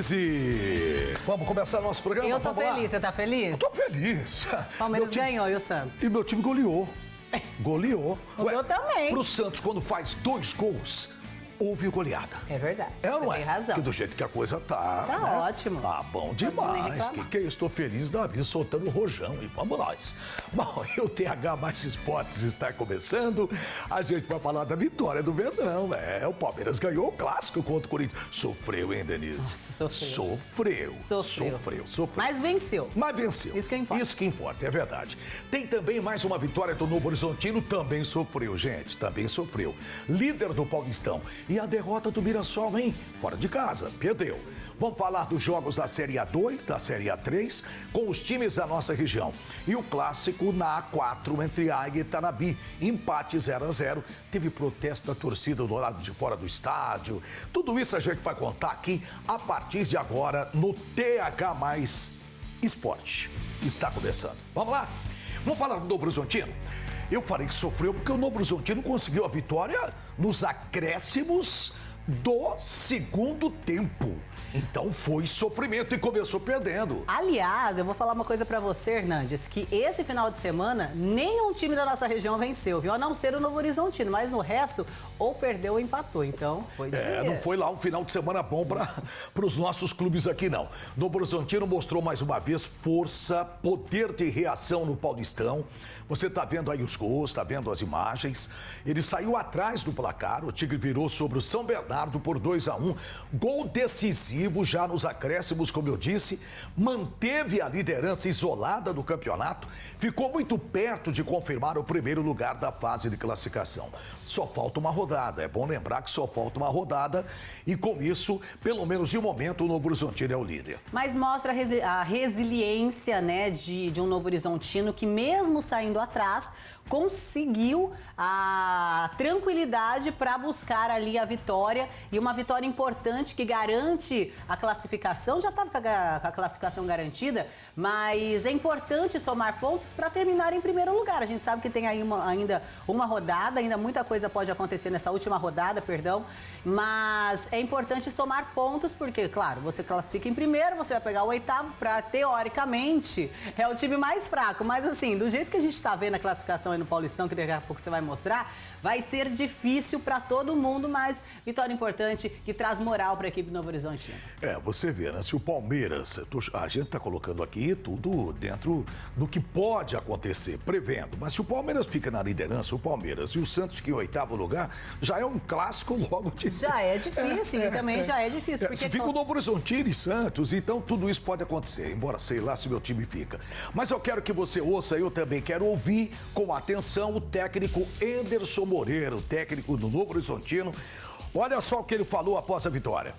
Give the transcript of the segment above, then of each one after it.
Denise. Vamos começar nosso programa? Eu tô feliz, você tá feliz? Eu tô feliz. Palmeiras ganhou e o Santos? E meu time goleou. Goleou. Eu também. Pro Santos, quando faz 2 gols, houve goleada. É verdade. É ou não você tem razão. Que do jeito que a coisa tá. Tá, né? ótimo. Tá bom demais. Que eu estou feliz da vida soltando o rojão. E vamos nós. Bom, e o TH Mais Esportes está começando. A gente vai falar da vitória do Verdão. O Palmeiras ganhou o clássico contra o Corinthians. Sofreu, hein, Denise? Nossa, sofreu. Mas venceu. Mas venceu. Isso que importa. Isso que importa, é verdade. Tem também mais uma vitória do Novo Horizontino. Também sofreu, gente. Também sofreu. Líder do Paulistão. E a derrota do Mirassol, hein? Fora de casa, perdeu. Vamos falar dos jogos da Série A2, da Série A3, com os times da nossa região. E o clássico na A4 entre Águia e Tanabi. Empate 0-0. Teve protesto da torcida do lado de fora do estádio. Tudo isso a gente vai contar aqui a partir de agora no TH Mais Esporte. Está começando. Vamos lá? Vamos falar do Novo Horizontino? Eu falei que sofreu porque o Novo Horizontino conseguiu a vitória nos acréscimos do segundo tempo. Então foi sofrimento e começou perdendo. Aliás, eu vou falar uma coisa pra você, Hernandes, que esse final de semana nenhum time da nossa região venceu, viu? A não ser o Novo Horizontino, mas no resto ou perdeu ou empatou, então foi difícil. Não foi lá um final de semana bom para os nossos clubes aqui, não. Novo Horizontino mostrou mais uma vez força, poder de reação no Paulistão. Você tá vendo aí os gols, tá vendo as imagens. Ele saiu atrás do placar, o Tigre virou sobre o São Bernardo por 2-1. Gol decisivo já nos acréscimos, como eu disse, manteve a liderança isolada do campeonato, ficou muito perto de confirmar o primeiro lugar da fase de classificação. Só falta uma rodada, é bom lembrar que só falta uma rodada e com isso, pelo menos de momento, o Novo Horizontino é o líder. Mas mostra a resiliência, né, de um Novo Horizontino que mesmo saindo atrás, conseguiu a tranquilidade para buscar ali a vitória e uma vitória importante que garante a classificação. Já estava com a classificação garantida, mas é importante somar pontos para terminar em primeiro lugar. A gente sabe que tem aí ainda uma rodada, ainda muita coisa pode acontecer nessa última rodada, mas é importante somar pontos porque, claro, você classifica em primeiro, você vai pegar o 8º para, teoricamente, é o time mais fraco, mas assim, do jeito que a gente está vendo a classificação aí no Paulistão, que daqui a pouco você vai mostrar, vai ser difícil para todo mundo, mas vitória importante que traz moral para a equipe do Novo Horizontino. Você vê, né? Se o Palmeiras, a gente tá colocando aqui tudo dentro do que pode acontecer, prevendo, mas se o Palmeiras fica na liderança, o Palmeiras e o Santos que em 8º lugar, já é um clássico logo de... Já é difícil, e também já é difícil. Porque se fica o Novo Horizontino e Santos, então tudo isso pode acontecer, embora sei lá se meu time fica. Mas eu quero que você ouça, eu também quero ouvir com atenção o técnico Enderson Moreira, o técnico do Novo Horizontino. Olha só o que ele falou após a vitória.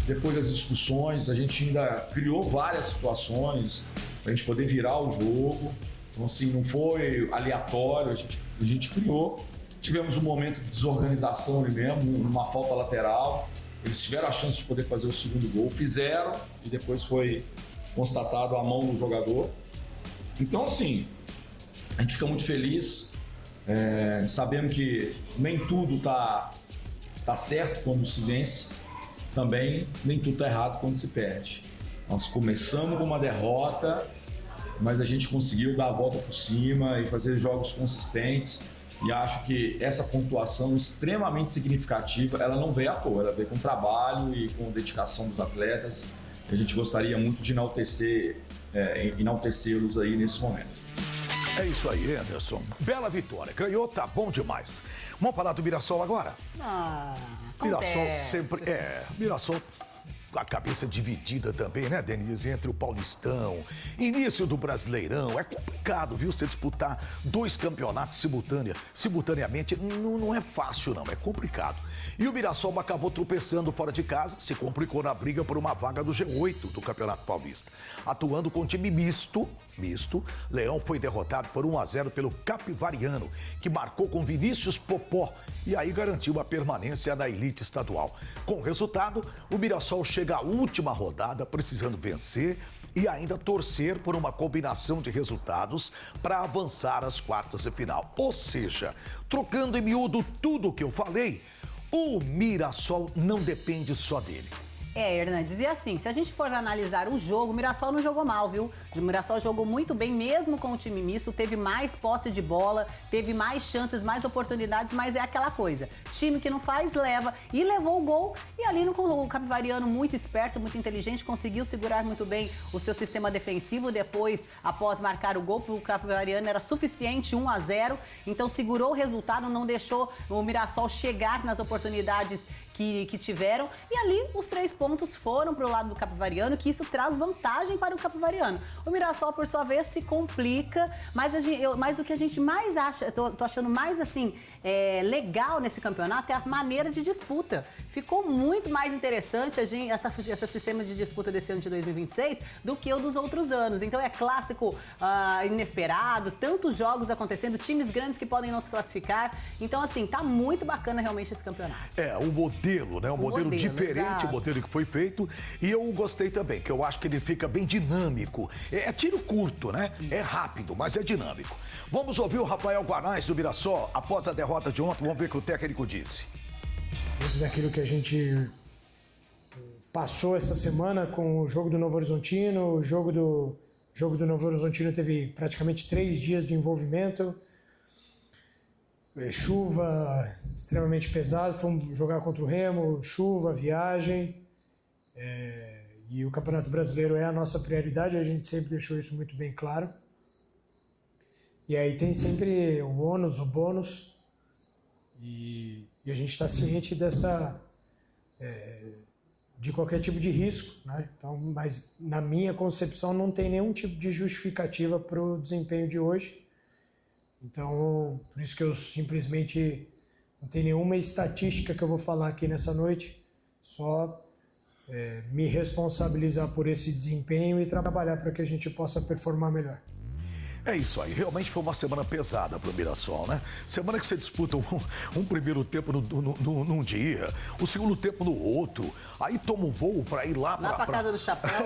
Depois das discussões, a gente ainda criou várias situações para a gente poder virar o jogo. Então, assim, não foi aleatório, a gente criou. Tivemos um momento de desorganização ali mesmo, uma falta lateral. Eles tiveram a chance de poder fazer o segundo gol, fizeram e depois foi constatado a mão do jogador. Então, assim, a gente fica muito feliz, sabendo que nem tudo tá certo quando se vence, também nem tudo tá errado quando se perde. Nós começamos com uma derrota, mas a gente conseguiu dar a volta por cima e fazer jogos consistentes. E acho que essa pontuação extremamente significativa, ela não veio à toa, ela veio com trabalho e com dedicação dos atletas. A gente gostaria muito de enaltecê-los aí nesse momento. É isso aí, Anderson. Bela vitória. Ganhou, tá bom demais. Vamos falar do Mirassol agora? Mirassol sempre... Mirassol... A cabeça dividida também, né, Denise, entre o Paulistão, início do Brasileirão. É complicado, viu, você disputar 2 campeonatos simultaneamente. Não é fácil, não, é complicado. E o Mirassol acabou tropeçando fora de casa, se complicou na briga por uma vaga do G8 do Campeonato Paulista. Atuando com time misto, Leão foi derrotado por 1-0 pelo Capivariano, que marcou com Vinícius Popó e aí garantiu a permanência na elite estadual. Com o resultado, o Mirassol chega à última rodada precisando vencer e ainda torcer por uma combinação de resultados para avançar às quartas de final. Ou seja, trocando em miúdo tudo o que eu falei, o Mirassol não depende só dele. Hernandes, e assim, se a gente for analisar o jogo, o Mirassol não jogou mal, viu? O Mirassol jogou muito bem, mesmo com o time misto, teve mais posse de bola, teve mais chances, mais oportunidades, mas é aquela coisa, time que não faz, leva, e levou o gol, e ali o Capivariano, muito esperto, muito inteligente, conseguiu segurar muito bem o seu sistema defensivo, depois, após marcar o gol, o Capivariano era suficiente, 1-0, então segurou o resultado, não deixou o Mirassol chegar nas oportunidades que tiveram, e ali os 3 pontos foram para o lado do Capivariano, que isso traz vantagem para o Capivariano. O Mirassol, por sua vez, se complica, mas o que a gente mais acha, tô achando mais assim, legal nesse campeonato é a maneira de disputa. Ficou muito mais interessante esse sistema de disputa desse ano de 2026 do que o dos outros anos. Então é clássico inesperado, tantos jogos acontecendo, times grandes que podem não se classificar. Então, assim, tá muito bacana realmente esse campeonato. O modelo, né? Um modelo diferente, exato. O modelo que foi feito. E eu gostei também, que eu acho que ele fica bem dinâmico. É tiro curto, né? É rápido, mas é dinâmico. Vamos ouvir o Rafael Guanais do Mirassol após a derrota de ontem. Vamos ver o que o técnico disse. Dentro daquilo que a gente passou essa semana com o jogo do Novo Horizontino, o jogo do Novo Horizontino teve praticamente 3 dias de envolvimento. Chuva extremamente pesada, fomos jogar contra o Remo, chuva, viagem, e o Campeonato Brasileiro é a nossa prioridade, a gente sempre deixou isso muito bem claro. E aí tem sempre o ônus, o bônus, e a gente está ciente de qualquer tipo de risco, né? Então, mas na minha concepção não tem nenhum tipo de justificativa para o desempenho de hoje. Então, por isso que eu simplesmente não tenho nenhuma estatística que eu vou falar aqui nessa noite, só me responsabilizar por esse desempenho e trabalhar para que a gente possa performar melhor. É isso aí, realmente foi uma semana pesada para o Mirassol, né? Semana que você disputa um primeiro tempo num dia, o segundo tempo no outro, aí toma um voo para ir lá para casa do Chapéu.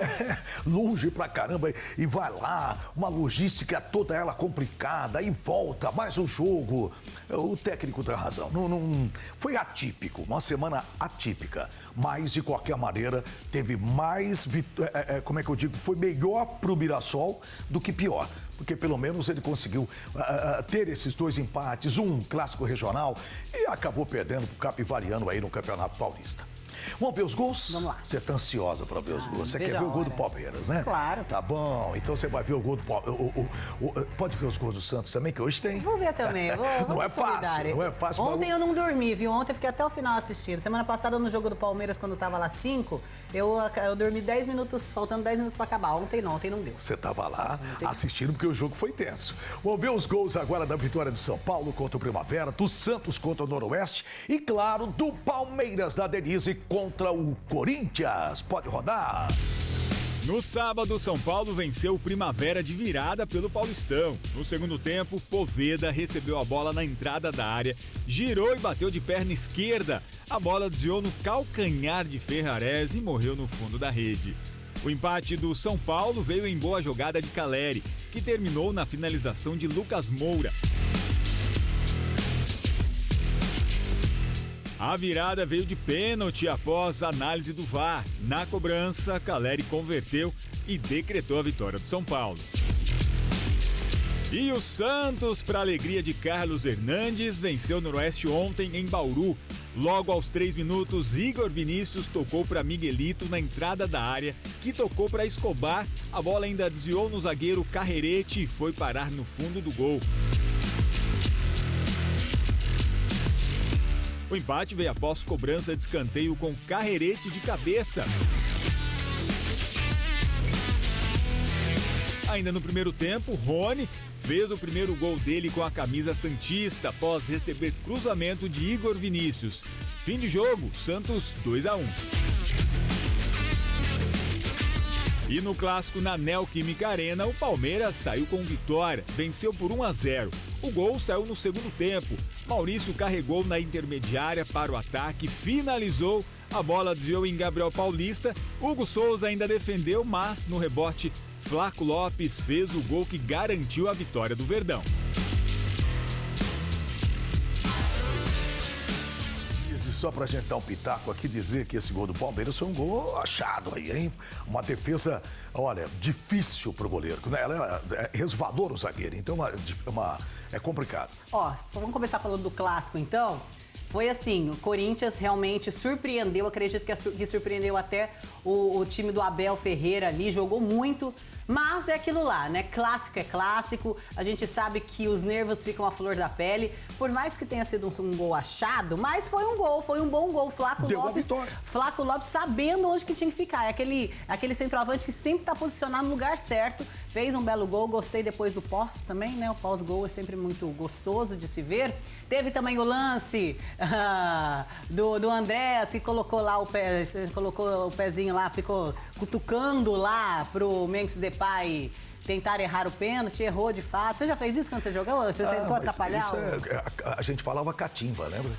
Longe pra caramba, e vai lá, uma logística toda ela complicada, e volta, mais um jogo. O técnico tem razão, não foi atípico, uma semana atípica, mas de qualquer maneira teve mais, como é que eu digo, foi melhor pro Mirassol do que pior. Porque pelo menos ele conseguiu ter esses 2 empates, um clássico regional, e acabou perdendo pro Capivariano aí no Campeonato Paulista. Vamos ver os gols? Vamos lá. Você tá ansiosa para ver os gols. Você quer ver o gol do Palmeiras, né? Claro. Tá bom, então você vai ver o gol do Palmeiras. Pode ver os gols do Santos também, que hoje tem. Vou ver também. Não é fácil, não é fácil. Ontem eu não dormi, viu? Ontem eu fiquei até o final assistindo. Semana passada no jogo do Palmeiras, quando tava lá 5, eu dormi 10 minutos, faltando 10 minutos para acabar. Ontem não deu. Você tava lá assistindo porque o jogo foi tenso. Vamos ver os gols agora da vitória do São Paulo contra o Primavera, do Santos contra o Noroeste e, claro, do Palmeiras da Denise contra o Corinthians. Pode rodar. No sábado, São Paulo venceu o Primavera de virada pelo Paulistão. No segundo tempo, Poveda recebeu a bola na entrada da área, girou e bateu de perna esquerda. A bola desviou no calcanhar de Ferrarese e morreu no fundo da rede. O empate do São Paulo veio em boa jogada de Caleri, que terminou na finalização de Lucas Moura. A virada veio de pênalti após análise do VAR. Na cobrança, Caleri converteu e decretou a vitória do São Paulo. E o Santos, para alegria de Carlos Hernandes, venceu o Noroeste ontem em Bauru. Logo aos 3 minutos, Igor Vinícius tocou para Miguelito na entrada da área, que tocou para Escobar. A bola ainda desviou no zagueiro Carrerete e foi parar no fundo do gol. O empate veio após cobrança de escanteio com Carrerete de cabeça. Ainda no primeiro tempo, Rony fez o primeiro gol dele com a camisa santista após receber cruzamento de Igor Vinícius. Fim de jogo, Santos 2-1. E no clássico na Neoquímica Arena, o Palmeiras saiu com vitória, venceu por 1-0. O gol saiu no segundo tempo. Maurício carregou na intermediária para o ataque, finalizou. A bola desviou em Gabriel Paulista. Hugo Souza ainda defendeu, mas no rebote, Flaco Lopes fez o gol que garantiu a vitória do Verdão. só pra gente dar um pitaco aqui, dizer que esse gol do Palmeiras foi um gol achado aí, hein? Uma defesa, olha, difícil pro goleiro, né? Ela resvalou o zagueiro, então é complicado. Ó, vamos começar falando do clássico, então. Foi assim, o Corinthians realmente surpreendeu, acredito que surpreendeu até o time do Abel Ferreira ali, jogou muito. Mas é aquilo lá, né? Clássico é clássico, a gente sabe que os nervos ficam à flor da pele. Por mais que tenha sido um gol achado, mas foi um bom gol. Flaco Lopes sabendo onde que tinha que ficar. É aquele centroavante que sempre tá posicionado no lugar certo. Fez um belo gol, gostei depois do pós também, né? O pós-gol é sempre muito gostoso de se ver. Teve também o lance do André, que colocou lá colocou o pezinho lá, ficou cutucando lá pro Memphis Depay tentar errar o pênalti, errou de fato. Você já fez isso quando você jogou? Você tentou atrapalhar? A gente falava catimba, lembra?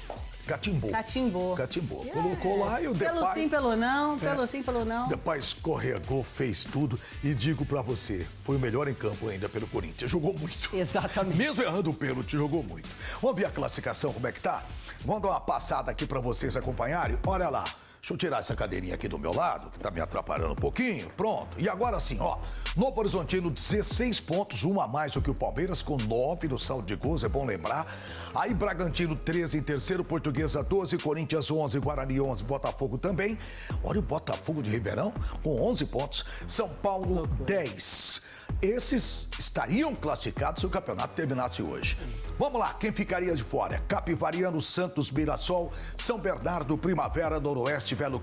Catimbou. Yes. Colocou lá e o Depay... Pelo sim, pelo não, pelo sim, pelo não. Depay escorregou, fez tudo e digo pra você, foi o melhor em campo ainda pelo Corinthians. Jogou muito. Exatamente. Mesmo errando o pênalti, jogou muito. Vamos ver a classificação, como é que tá? Vamos dar uma passada aqui pra vocês acompanharem. Olha lá. Deixa eu tirar essa cadeirinha aqui do meu lado, que tá me atrapalhando um pouquinho. Pronto. E agora sim, ó. Novo Horizontino, 16 pontos, um a mais do que o Palmeiras, com 9 no saldo de gols, é bom lembrar. Aí Bragantino, 13 em terceiro, Portuguesa, 12, Corinthians, 11, Guarani, 11, Botafogo também. Olha o Botafogo de Ribeirão, com 11 pontos. São Paulo, 10. Esses estariam classificados se o campeonato terminasse hoje. Vamos lá, quem ficaria de fora? Capivariano, Santos, Mirassol, São Bernardo, Primavera, Noroeste, Velo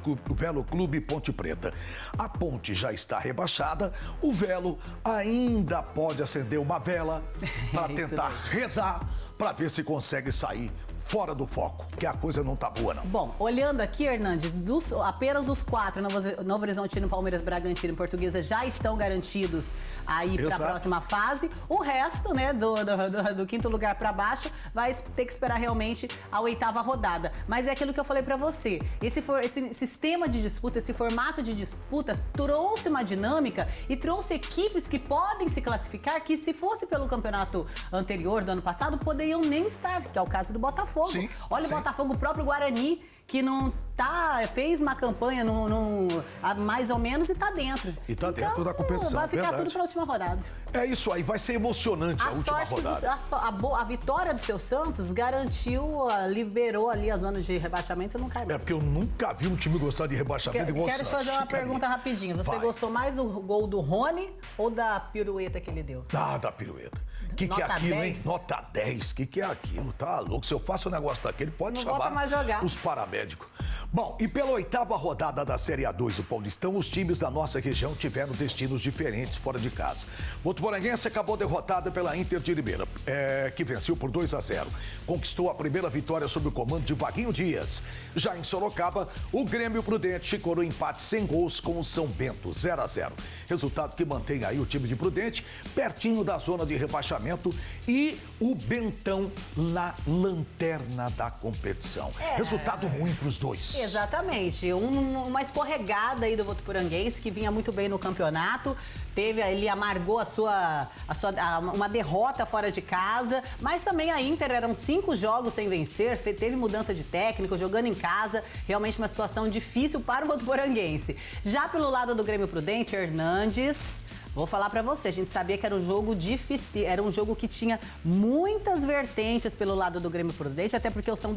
Clube, Ponte Preta. A Ponte já está rebaixada, o Velo ainda pode acender uma vela para tentar rezar, para ver se consegue sair fora do foco, que a coisa não tá boa, não. Bom, olhando aqui, Hernandes, apenas os 4, Novo Horizontino, Palmeiras, Bragantino e Portuguesa, já estão garantidos aí para a próxima fase. O resto, né, do quinto lugar para baixo, vai ter que esperar realmente a 8ª rodada. Mas é aquilo que eu falei para você. Esse sistema de disputa, esse formato de disputa trouxe uma dinâmica e trouxe equipes que podem se classificar, que se fosse pelo campeonato anterior do ano passado, poderiam nem estar, que é o caso do Botafogo. Sim, olha sim. O Botafogo, o próprio Guarani, que não fez uma campanha mais ou menos e tá dentro. E tá dentro da competição, vai ficar verdade. tudo pra última rodada. É isso aí, vai ser emocionante a última rodada. A vitória do seu Santos liberou ali as zonas de rebaixamento e não cai mais. É porque eu nunca vi um time gostar de rebaixamento igual o Quero te Santos. fazer uma pergunta rapidinho. Você gostou mais do gol do Rony ou da pirueta que ele deu? Ah, da pirueta. O que é aquilo, 10? Hein? Nota 10. O que é aquilo? Tá louco. Se eu faço um negócio daquele, pode chamar os paramédicos. Bom, e pela 8ª rodada da Série A2 do Paulistão, os times da nossa região tiveram destinos diferentes fora de casa. O Votuporanguense acabou derrotado pela Inter de Limeira, que venceu por 2-0. Conquistou a primeira vitória sob o comando de Vaguinho Dias. Já em Sorocaba, o Grêmio Prudente ficou no empate sem gols com o São Bento, 0-0. Resultado que mantém aí o time de Prudente pertinho da zona de rebaixamento e o Bentão na lanterna da competição. Resultado ruim para os dois. Exatamente. Uma escorregada aí do Votuporanguense, que vinha muito bem no campeonato. Ele amargou uma derrota fora de casa, mas também a Inter eram 5 jogos sem vencer, teve mudança de técnico, jogando em casa, realmente uma situação difícil para o Votuporanguense. Já pelo lado do Grêmio Prudente, Hernandes, vou falar pra você, a gente sabia que era um jogo difícil, era um jogo que tinha muitas vertentes pelo lado do Grêmio Prudente, até porque o São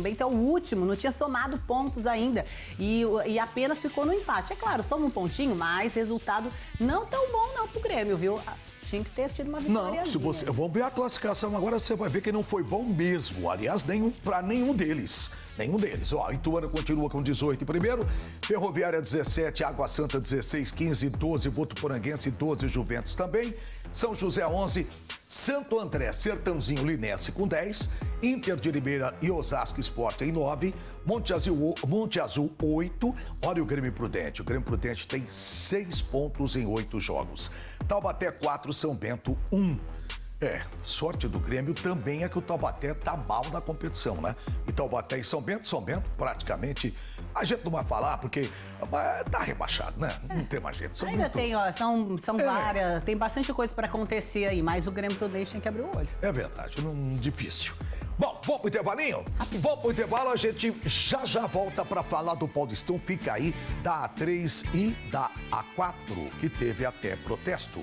Bento é o último, não tinha somado pontos ainda e apenas ficou no empate. É claro, soma um pontinho, mas resultado não tão bom não pro Grêmio, viu? Tinha que ter tido uma vitória. Não, se você... Vamos ver a classificação agora, você vai ver que não foi bom mesmo. Aliás, para nenhum deles. Nenhum deles. Ó, Ituano continua com 18 em primeiro, Ferroviária 17, Água Santa 16, 15, 12, Votuporanguense 12, Juventus também, São José 11, Santo André, Sertãozinho, Linense com 10, Inter de Limeira e Osasco Sport em 9, Monte Azul 8, olha o Grêmio Prudente. O Grêmio Prudente tem 6 pontos em 8 jogos. Taubaté 4, São Bento 1. Sorte do Grêmio também é que o Taubaté tá mal na competição, né? E Taubaté e São Bento, praticamente, a gente não vai falar porque tá rebaixado, né? Não tem mais jeito. Ainda tem, ó, são várias, tem bastante coisa para acontecer aí, mas o Grêmio Prudente tem que abrir o olho. É verdade, difícil. Bom, vamos pro intervalinho? Vamos pro intervalo, a gente já volta para falar do Paulistão. Fica aí da A3 e da A4, que teve até protesto.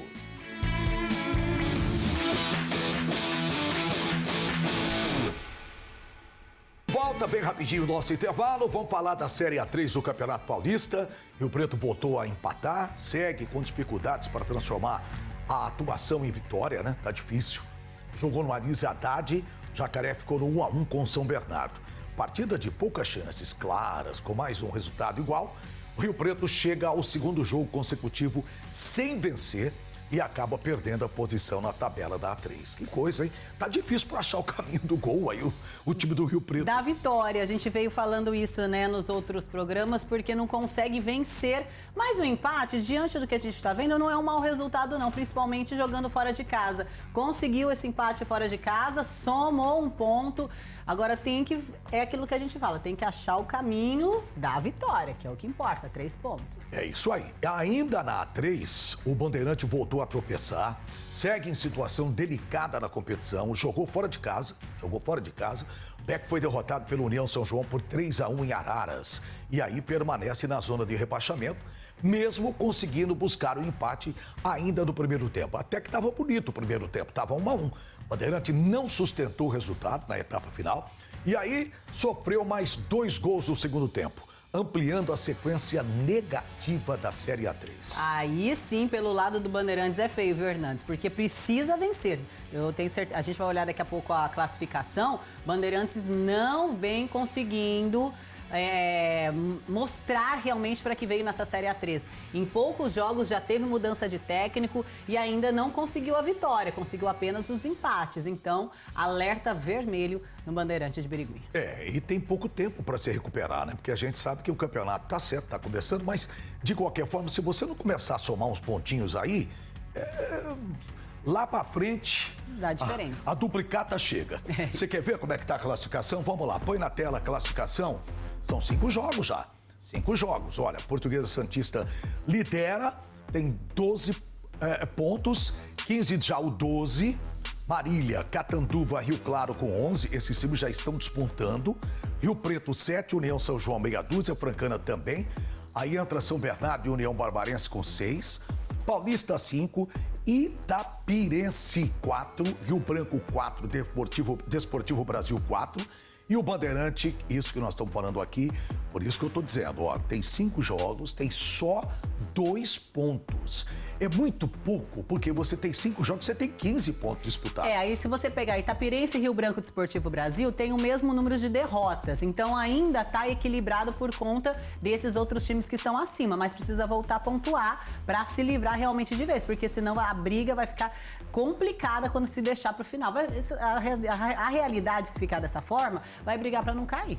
Volta bem rapidinho o nosso intervalo, vamos falar da Série A3 do Campeonato Paulista. Rio Preto voltou a empatar, segue com dificuldades para transformar a atuação em vitória, né? Tá difícil. Jogou no Anísio Haddad, Jacaré ficou no 1-1 com São Bernardo. Partida de poucas chances claras, com mais um resultado igual. O Rio Preto chega ao segundo jogo consecutivo sem vencer e acaba perdendo a posição na tabela da A3. Que coisa, hein? Tá difícil para achar o caminho do gol aí, o time do Rio Preto. Da vitória, a gente veio falando isso, né, nos outros programas, porque não consegue vencer. Mas o empate, diante do que a gente está vendo, não é um mau resultado não, principalmente jogando fora de casa. Conseguiu esse empate fora de casa, somou um ponto. Agora é aquilo que a gente fala, tem que achar o caminho da vitória, que é o que importa, 3 pontos. É isso aí. Ainda na A3, o Bandeirante voltou a tropeçar, segue em situação delicada na competição, jogou fora de casa. O Beck foi derrotado pelo União São João por 3-1 em Araras. E aí permanece na zona de rebaixamento, mesmo conseguindo buscar o empate ainda no primeiro tempo. Até que estava bonito o primeiro tempo, estava 1-1. O Bandeirante não sustentou o resultado na etapa final e aí sofreu mais 2 gols no segundo tempo, ampliando a sequência negativa da Série A3. Aí sim, pelo lado do Bandeirantes é feio, viu, Hernandes? Porque precisa vencer. Eu tenho certeza, a gente vai olhar daqui a pouco a classificação. Bandeirantes não vem conseguindo mostrar realmente para que veio nessa Série A3. Em poucos jogos já teve mudança de técnico e ainda não conseguiu a vitória, conseguiu apenas os empates. Então, alerta vermelho no Bandeirante de Birigui. E tem pouco tempo para se recuperar, né? Porque a gente sabe que o campeonato tá certo, tá começando, mas de qualquer forma, se você não começar a somar uns pontinhos aí, lá para frente, dá diferença. A duplicata chega. Você quer ver como é que tá a classificação? Vamos lá, põe na tela a classificação. São 5 jogos já. 5 jogos. Olha, Portuguesa Santista lidera, tem 12 pontos, 15 já o 12. Marília, Catanduva, Rio Claro com 11. Esses times já estão despontando. Rio Preto 7, União São João meia dúzia, Francana também. Aí entra São Bernardo e União Barbarense com 6. Paulista 5, Itapirense 4, Rio Branco 4, Desportivo Brasil 4 e o Bandeirante, isso que nós estamos falando aqui, por isso que eu estou dizendo, ó, tem 5 jogos, tem só 2 pontos. É muito pouco, porque você tem 5 jogos, você tem 15 pontos disputados. Aí se você pegar Itapirense e Rio Branco Desportivo Brasil, tem o mesmo número de derrotas. Então ainda está equilibrado por conta desses outros times que estão acima, mas precisa voltar a pontuar para se livrar realmente de vez, porque senão a briga vai ficar complicada quando se deixar para o final. A realidade, se ficar dessa forma, vai brigar para não cair.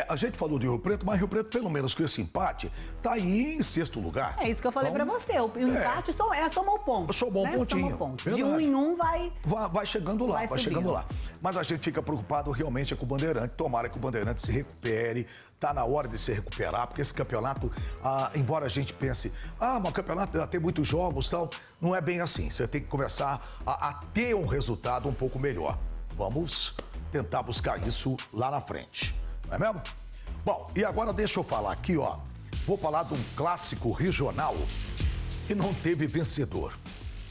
A gente falou de Rio Preto, mas Rio Preto, pelo menos com esse empate, tá aí em 6º lugar. É isso que eu falei para você. O empate somou o ponto. Somou um pontinho. De 1 em 1 vai chegando lá, vai chegando lá. Mas a gente fica preocupado realmente com o Bandeirante. Tomara que o Bandeirante se recupere. Tá na hora de se recuperar, porque esse campeonato, embora a gente pense, mas o campeonato já tem muitos jogos e tal, não é bem assim. Você tem que começar a ter um resultado um pouco melhor. Vamos tentar buscar isso lá na frente. Não é mesmo? Bom, e agora deixa eu falar aqui, ó. Vou falar de um clássico regional que não teve vencedor.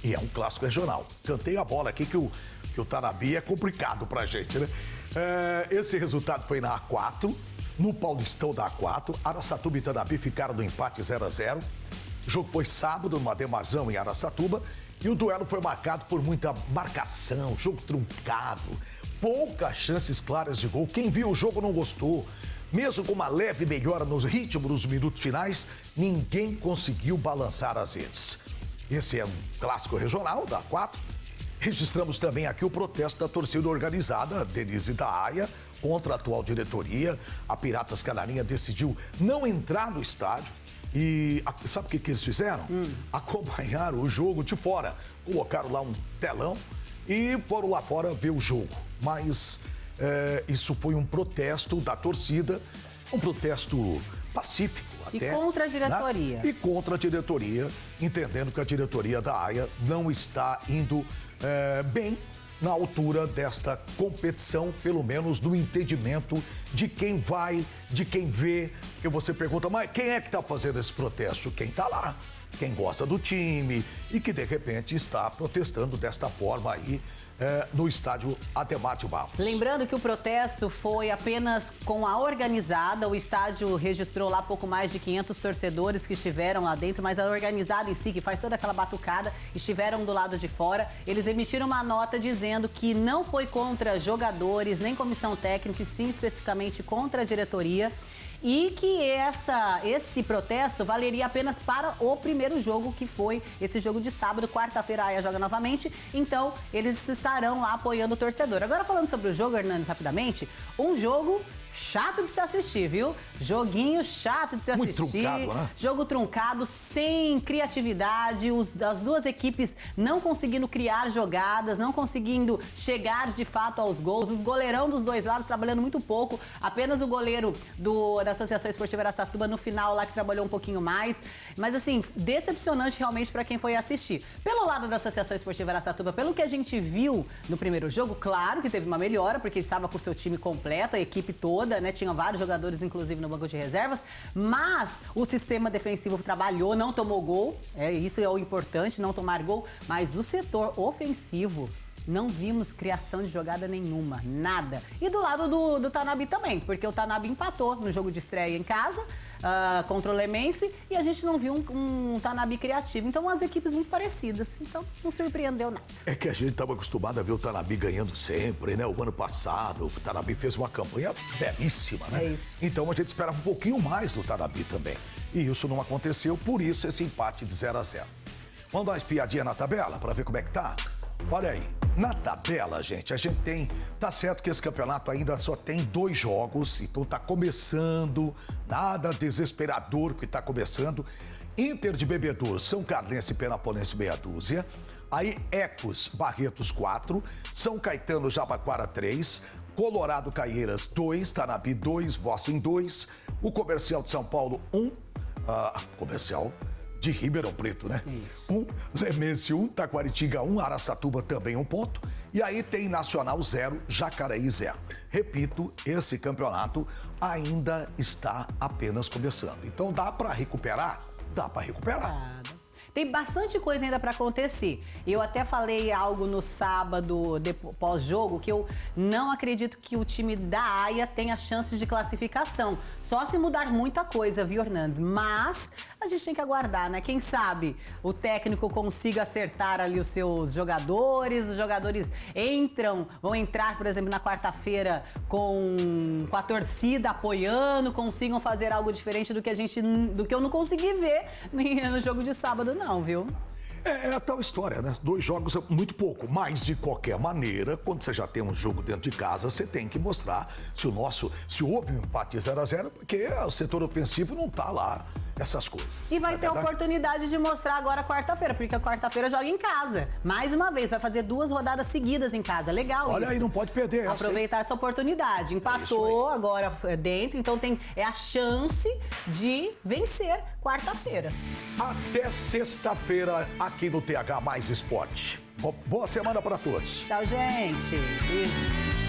E é um clássico regional. Cantei a bola aqui que o Tanabi é complicado pra gente, né? Esse resultado foi na A4, no Paulistão da A4. Araçatuba e Tanabi ficaram no empate 0-0. O jogo foi sábado, no Ademarzão, em Araçatuba. E o duelo foi marcado por muita marcação, jogo truncado, poucas chances claras de gol. Quem viu o jogo não gostou. Mesmo com uma leve melhora nos ritmos dos minutos finais, ninguém conseguiu balançar as redes. Esse é um clássico regional da A4. Registramos também aqui o protesto da torcida organizada, Denise da Aia, contra a atual diretoria. A Piratas Canarinha decidiu não entrar no estádio. E sabe o que eles fizeram? Acompanharam o jogo de fora. Colocaram lá um telão e foram lá fora ver o jogo. Mas isso foi um protesto da torcida, um protesto pacífico até. E contra a diretoria. Né? E contra a diretoria, entendendo que a diretoria da AIA não está indo bem na altura desta competição, pelo menos no entendimento de quem vai, de quem vê. Porque você pergunta, mas quem é que está fazendo esse protesto? Quem está lá, quem gosta do time e que de repente está protestando desta forma aí no estádio Ademar de Barros. Lembrando que o protesto foi apenas com a organizada, o estádio registrou lá pouco mais de 500 torcedores que estiveram lá dentro, mas a organizada em si, que faz toda aquela batucada, estiveram do lado de fora. Eles emitiram uma nota dizendo que não foi contra jogadores, nem comissão técnica, e sim especificamente contra a diretoria. E que esse protesto valeria apenas para o primeiro jogo, que foi esse jogo de sábado. Quarta-feira a AIA joga novamente, então eles estarão lá apoiando o torcedor. Agora, falando sobre o jogo, Hernandes, rapidamente, um jogo chato de se assistir, viu? Joguinho chato de se assistir. Muito truncado, né? Jogo truncado, sem criatividade, as duas equipes não conseguindo criar jogadas, não conseguindo chegar de fato aos gols. Os goleirão dos dois lados trabalhando muito pouco. Apenas o goleiro da Associação Esportiva Araçatuba no final lá que trabalhou um pouquinho mais. Mas assim, decepcionante realmente para quem foi assistir. Pelo lado da Associação Esportiva Araçatuba, pelo que a gente viu no primeiro jogo, claro que teve uma melhora, porque estava com o seu time completo, a equipe toda, né? Tinha vários jogadores, inclusive, no banco de reservas, mas o sistema defensivo trabalhou, não tomou gol, isso é o importante, não tomar gol, mas o setor ofensivo, não vimos criação de jogada nenhuma, nada. E do lado do Tanabe também, porque o Tanabe empatou no jogo de estreia em casa, contra o Lemense, e a gente não viu um Tanabe criativo. Então, as equipes muito parecidas. Então, não surpreendeu nada. É que a gente estava acostumado a ver o Tanabe ganhando sempre, né? O ano passado, o Tanabe fez uma campanha belíssima, né? É isso. Então, a gente esperava um pouquinho mais do Tanabe também. E isso não aconteceu, por isso esse empate de 0-0. Vamos dar uma espiadinha na tabela para ver como é que tá? Olha aí, na tabela, gente, a gente tem... Tá certo que esse campeonato ainda só tem 2 jogos, então tá começando, nada desesperador que tá começando. Inter de Bebedouro, São Carlense e Penapolense meia dúzia. Aí Ecos, Barretos 4, São Caetano, Jabaquara 3, Colorado Caieiras 2, Tanabe 2, Vossen 2, o Comercial de São Paulo 1, Comercial de Ribeirão Preto, né? Isso. 1, Lemense 1, Taquaritinga 1, Araçatuba também 1 ponto. E aí tem Nacional 0, Jacareí 0. Repito, esse campeonato ainda está apenas começando. Então dá para recuperar? Dá para recuperar. Tem bastante coisa ainda para acontecer. Eu até falei algo no sábado, pós-jogo, que eu não acredito que o time da AIA tenha chances de classificação. Só se mudar muita coisa, viu, Hernandes? Mas a gente tem que aguardar, né? Quem sabe o técnico consiga acertar ali os seus jogadores, os jogadores vão entrar, por exemplo, na quarta-feira com a torcida apoiando, consigam fazer algo diferente do que eu não consegui ver no jogo de sábado, não, viu? É a tal história, né? 2 jogos é muito pouco, mas de qualquer maneira, quando você já tem um jogo dentro de casa, você tem que mostrar se houve um empate 0-0, porque o setor ofensivo não tá lá, essas coisas. E vai ter oportunidade de mostrar agora quarta-feira, porque a quarta-feira joga em casa. Mais uma vez, vai fazer 2 rodadas seguidas em casa. Legal. Olha isso. aí, não pode perder. Aproveitar essa oportunidade. Empatou agora dentro, então é a chance de vencer quarta-feira. Até sexta-feira aqui no TH Mais Esporte. Boa semana para todos. Tchau, gente. Beijo.